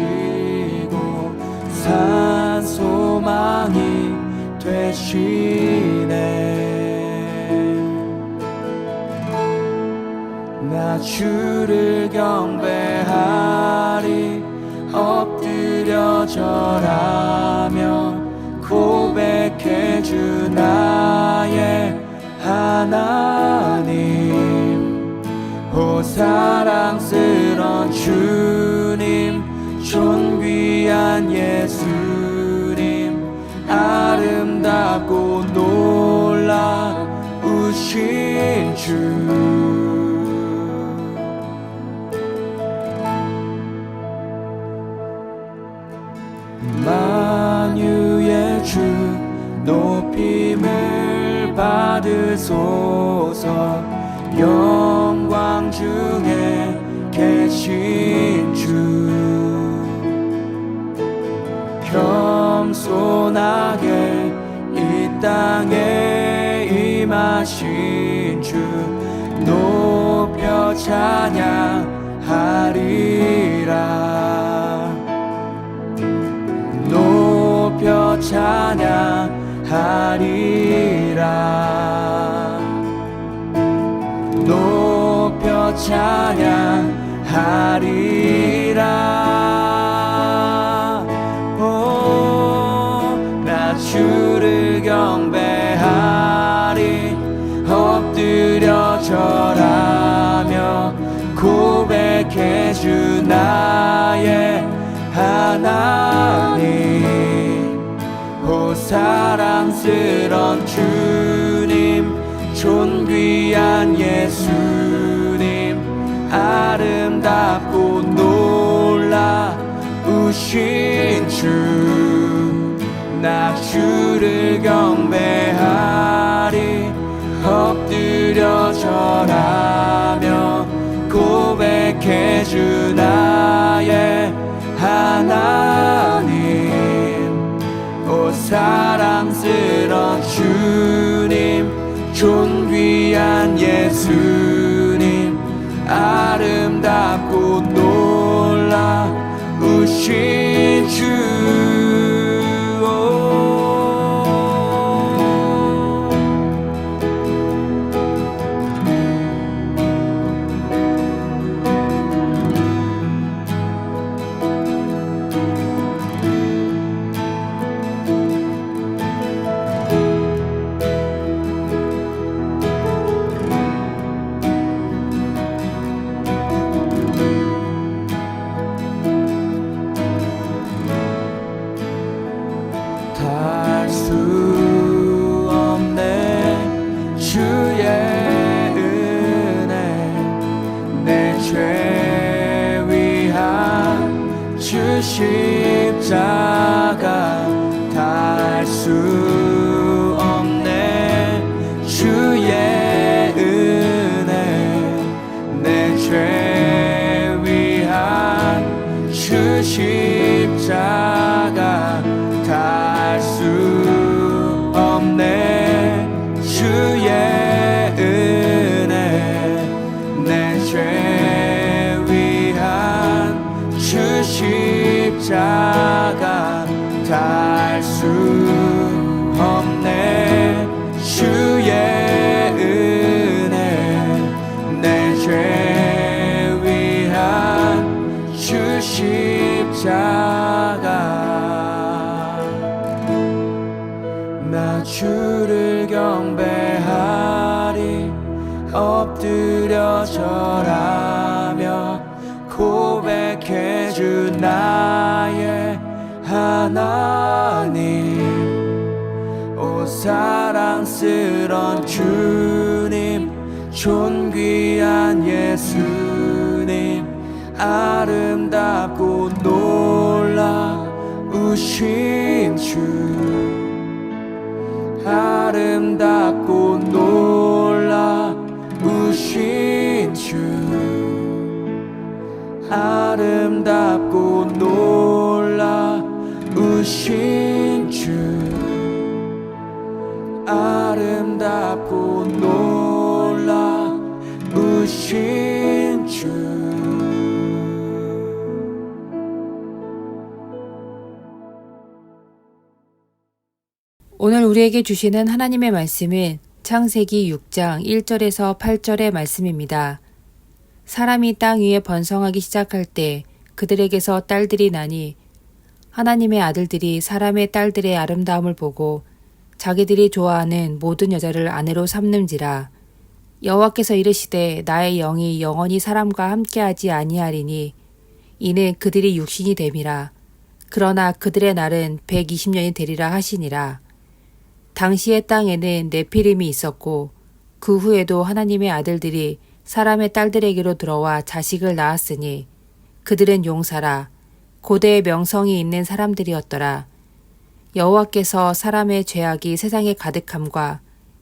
되시고 산 소망이 되시네. 나 주를 경배하리 엎드려 절하며 고백해 주 나의 하나님. 오 사랑스런 주님 존귀한 예수님 아름답고 놀라우신 주. 만유의 주 높임을 받으소서. 영광 중에 계신 주 겸손하게 이 땅에 임하신 주 높여 찬양하리라. 높여 찬양하리라. 높여 찬양하리라. 나 주를 경배하리 엎드려 절하며 고백해 주 나의 하나님. 오 사랑스런 주님 존귀한 예수님 아름답고 놀라우신 주. 나 주를 경배하리 엎드려 절하며 고백해 주 나의 하나님. 오 사랑스런 주님 존귀한 예수님 아름답고 놀라우신 주. 달 수 없네 주의 은혜 내 죄 위한 주 십자가. 달 수 없네 주의 은혜 내 죄 위한 주 십자가. 달 수 없네 주의 은혜 내 죄 위한 주 십자가. 달 수 없네 주의 은혜 내 죄 위한 주 십자가. 나 주를 경배하리 엎드려 절하며 고백해 주 나의 하나님. 오 사랑스런 주님 존귀한 예수님 아름답고 놀라우신 주. 아름답고 놀라우신 주. 아름답고 놀라우신 주. 아름답고 놀라우신 주. 오늘 우리에게 주시는 하나님의 말씀은 창세기 6장 1절에서 8절의 말씀입니다. 사람이 땅 위에 번성하기 시작할 때 그들에게서 딸들이 나니 하나님의 아들들이 사람의 딸들의 아름다움을 보고 자기들이 좋아하는 모든 여자를 아내로 삼는지라. 여호와께서 이르시되 나의 영이 영원히 사람과 함께하지 아니하리니 이는 그들이 육신이 됨이라. 그러나 그들의 날은 120년이 되리라 하시니라. 당시의 땅에는 네피림이 있었고 그 후에도 하나님의 아들들이 사람의 딸들에게로 들어와 자식을 낳았으니 그들은 용사라 고대의 명성이 있는 사람들이었더라. 여호와께서 사람의 죄악이 세상에 가득함과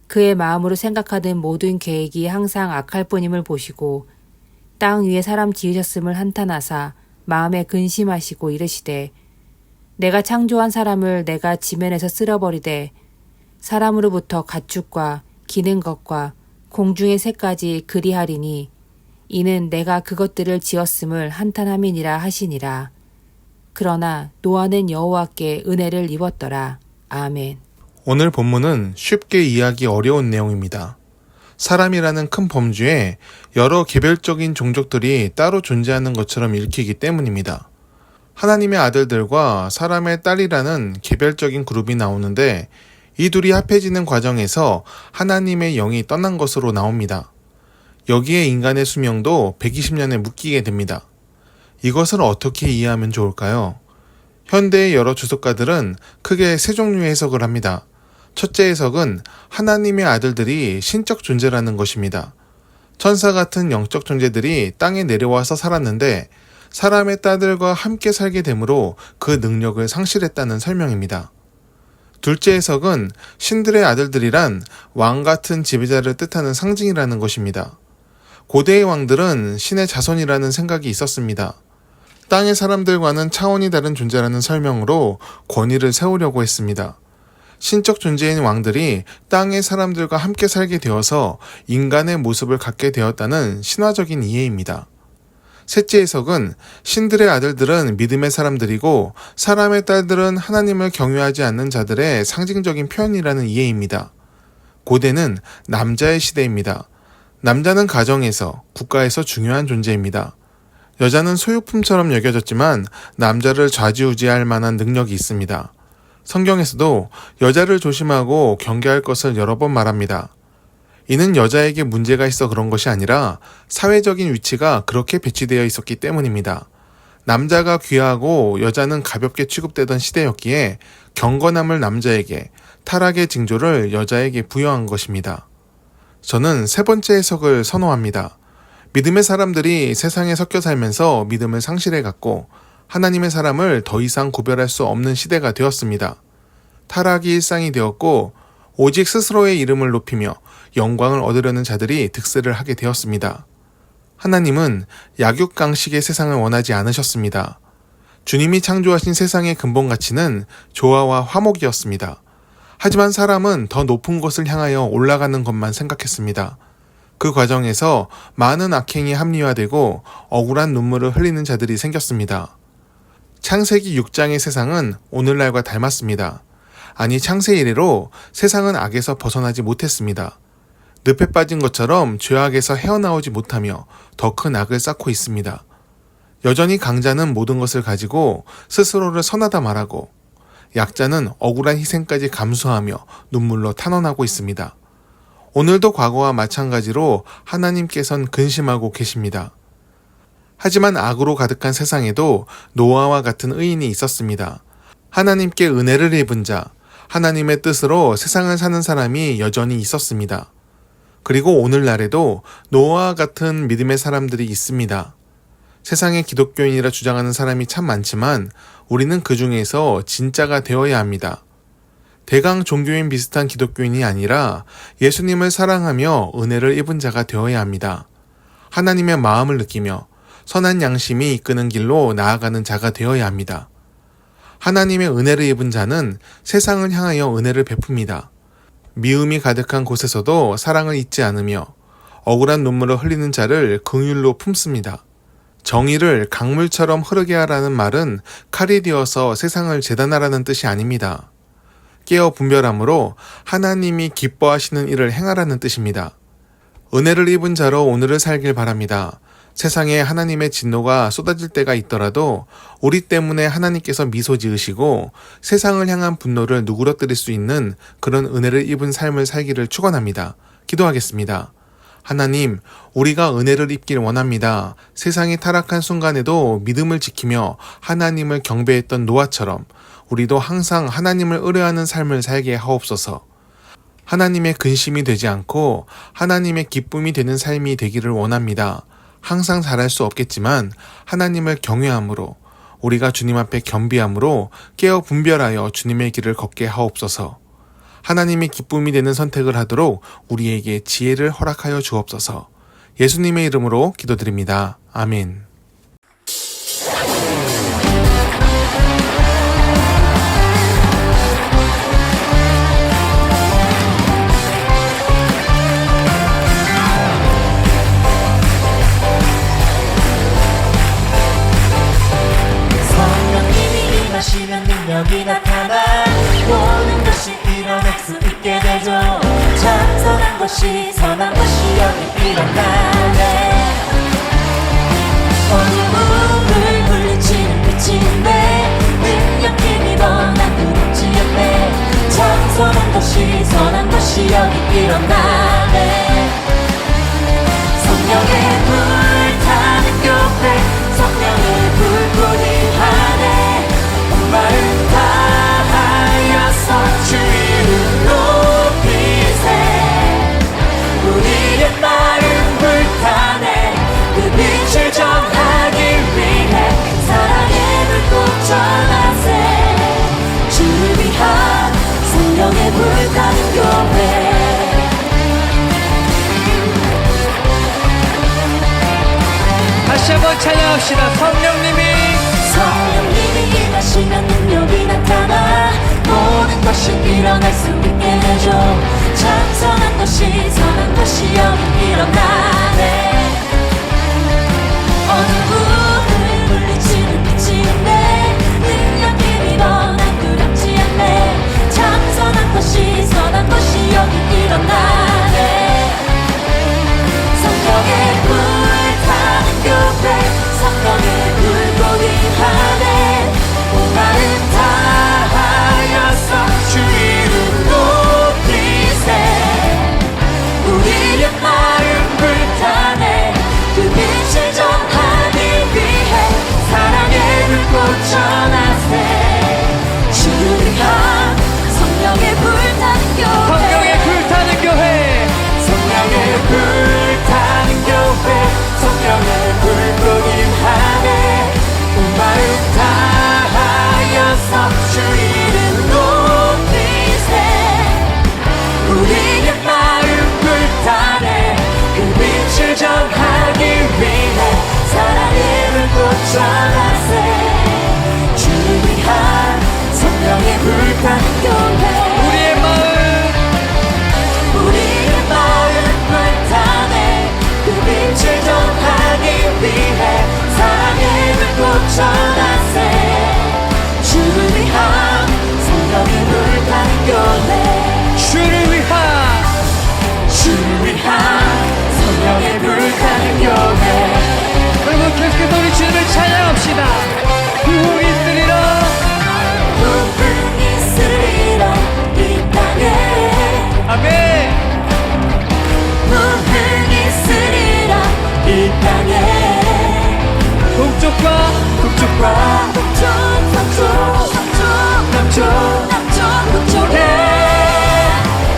그의 마음으로 생각하는 모든 계획이 항상 악할 뿐임을 보시고 땅 위에 사람 지으셨음을 한탄하사 마음에 근심하시고 이르시되 내가 창조한 사람을 내가 지면에서 쓸어버리되 사람으로부터 가축과 기는 것과 공중의 새까지 그리하리니 이는 내가 그것들을 지었음을 한탄함이니라 하시니라. 그러나 노아는 여호와께 은혜를 입었더라. 아멘. 오늘 본문은 쉽게 이해하기 어려운 내용입니다. 사람이라는 큰 범주에 여러 개별적인 종족들이 따로 존재하는 것처럼 읽히기 때문입니다. 하나님의 아들들과 사람의 딸이라는 개별적인 그룹이 나오는데 이 둘이 합해지는 과정에서 하나님의 영이 떠난 것으로 나옵니다. 여기에 인간의 수명도 120년에 묶이게 됩니다. 이것을 어떻게 이해하면 좋을까요? 현대의 여러 주석가들은 크게 세 종류의 해석을 합니다. 첫째 해석은 하나님의 아들들이 신적 존재라는 것입니다. 천사 같은 영적 존재들이 땅에 내려와서 살았는데 사람의 딸들과 함께 살게 되므로 그 능력을 상실했다는 설명입니다. 둘째 해석은 신들의 아들들이란 왕 같은 지배자를 뜻하는 상징이라는 것입니다. 고대의 왕들은 신의 자손이라는 생각이 있었습니다. 땅의 사람들과는 차원이 다른 존재라는 설명으로 권위를 세우려고 했습니다. 신적 존재인 왕들이 땅의 사람들과 함께 살게 되어서 인간의 모습을 갖게 되었다는 신화적인 이해입니다. 셋째 해석은 신들의 아들들은 믿음의 사람들이고 사람의 딸들은 하나님을 경외하지 않는 자들의 상징적인 표현이라는 이해입니다. 고대는 남자의 시대입니다. 남자는 가정에서, 국가에서 중요한 존재입니다. 여자는 소유품처럼 여겨졌지만 남자를 좌지우지할 만한 능력이 있습니다. 성경에서도 여자를 조심하고 경계할 것을 여러 번 말합니다. 이는 여자에게 문제가 있어 그런 것이 아니라 사회적인 위치가 그렇게 배치되어 있었기 때문입니다. 남자가 귀하고 여자는 가볍게 취급되던 시대였기에 경건함을 남자에게, 타락의 징조를 여자에게 부여한 것입니다. 저는 세 번째 해석을 선호합니다. 믿음의 사람들이 세상에 섞여 살면서 믿음을 상실해갔고 하나님의 사람을 더 이상 구별할 수 없는 시대가 되었습니다. 타락이 일상이 되었고 오직 스스로의 이름을 높이며 영광을 얻으려는 자들이 득세를 하게 되었습니다. 하나님은 약육강식의 세상을 원하지 않으셨습니다. 주님이 창조하신 세상의 근본 가치는 조화와 화목이었습니다. 하지만 사람은 더 높은 곳을 향하여 올라가는 것만 생각했습니다. 그 과정에서 많은 악행이 합리화되고 억울한 눈물을 흘리는 자들이 생겼습니다. 창세기 6장의 세상은 오늘날과 닮았습니다. 아니 창세 이래로 세상은 악에서 벗어나지 못했습니다. 늪에 빠진 것처럼 죄악에서 헤어나오지 못하며 더 큰 악을 쌓고 있습니다. 여전히 강자는 모든 것을 가지고 스스로를 선하다 말하고 약자는 억울한 희생까지 감수하며 눈물로 탄원하고 있습니다. 오늘도 과거와 마찬가지로 하나님께선 근심하고 계십니다. 하지만 악으로 가득한 세상에도 노아와 같은 의인이 있었습니다. 하나님께 은혜를 입은 자, 하나님의 뜻으로 세상을 사는 사람이 여전히 있었습니다. 그리고 오늘날에도 노아와 같은 믿음의 사람들이 있습니다. 세상에 기독교인이라 주장하는 사람이 참 많지만 우리는 그 중에서 진짜가 되어야 합니다. 대강 종교인 비슷한 기독교인이 아니라 예수님을 사랑하며 은혜를 입은 자가 되어야 합니다. 하나님의 마음을 느끼며 선한 양심이 이끄는 길로 나아가는 자가 되어야 합니다. 하나님의 은혜를 입은 자는 세상을 향하여 은혜를 베풉니다. 미움이 가득한 곳에서도 사랑을 잊지 않으며 억울한 눈물을 흘리는 자를 긍휼로 품습니다. 정의를 강물처럼 흐르게 하라는 말은 칼이 되어서 세상을 재단하라는 뜻이 아닙니다. 깨어 분별함으로 하나님이 기뻐하시는 일을 행하라는 뜻입니다. 은혜를 입은 자로 오늘을 살길 바랍니다. 세상에 하나님의 진노가 쏟아질 때가 있더라도 우리 때문에 하나님께서 미소 지으시고 세상을 향한 분노를 누그러뜨릴 수 있는 그런 은혜를 입은 삶을 살기를 축원합니다. 기도하겠습니다. 하나님, 우리가 은혜를 입길 원합니다. 세상이 타락한 순간에도 믿음을 지키며 하나님을 경배했던 노아처럼 우리도 항상 하나님을 의뢰하는 삶을 살게 하옵소서. 하나님의 근심이 되지 않고 하나님의 기쁨이 되는 삶이 되기를 원합니다. 항상 잘할 수 없겠지만 하나님을 경외함으로 우리가 주님 앞에 겸비함으로 깨어 분별하여 주님의 길을 걷게 하옵소서. 하나님의 기쁨이 되는 선택을 하도록 우리에게 지혜를 허락하여 주옵소서. 예수님의 이름으로 기도드립니다. 아멘. 하시면 능력이 나타나 모든 것이 일어날 수 있게 되죠. 참선한 것이 선한 것이 여기 일어나네. 어둠을 물리치는 빛인데 능력 힘입어 난 두렵지 않네. 참선한 것이 선한 것이 여기 일어나네. 성령의 불 타는 교회 성령의 불꽃이 하네. 마음 다하여서 주 이름 높이세. 우리의 마음 불타네. 그 빛을 전하기 위해 사랑의 불꽃 전하세. 주를 위한 성령의 불타는 교회. 다시 한번 찬양합시다. 성령님이 임하시면 능력이 나타나 모든 것이 일어날 수 있게 되죠. 찬성한 것이 선한 것이 여기 일어나네. 어둠을 물리치는 빛인데 능력 힘입어 난 두렵지 않네. 찬성한 것이 선한 것이 여기 일어나네. 성령의 불타는 교회 성령의 불꽃이 하네. 온 마음 다하여서 주 이름 높이세. 우리의 마음 불타네. 그 빛을 전하기 위해 사랑의 불꽃 전하세. 주를 위한 성령의 불타는 교회. 성령의 불타는 교회. 성령의 불타는 교회 성령의 불꽃이 하네. 온 마음 다하여서 주 이름 높이세. 우리의 마음 불타네. 그 빛을 전하기 위해 사랑의 불꽃 전하세. 주를 위한 성령의 불타는 교회. 우리의 마음 불타네. 그 빛을 전하기 위해 사랑의 불꽃 전하세. 주를 위한 성령의 불타는 교회. 주를 위한 성령의 불타는 교회. 여러분 계속해서 우리 주님을 찬양합시다. 부흥이 있으리라. 부흥이 있으리라 이 땅에. 아멘. 부흥이 있으리라 이 땅에. 동쪽과 남쪽 북쪽에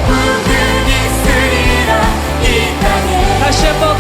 부흥이 있으리라 이 땅에. 다시 한번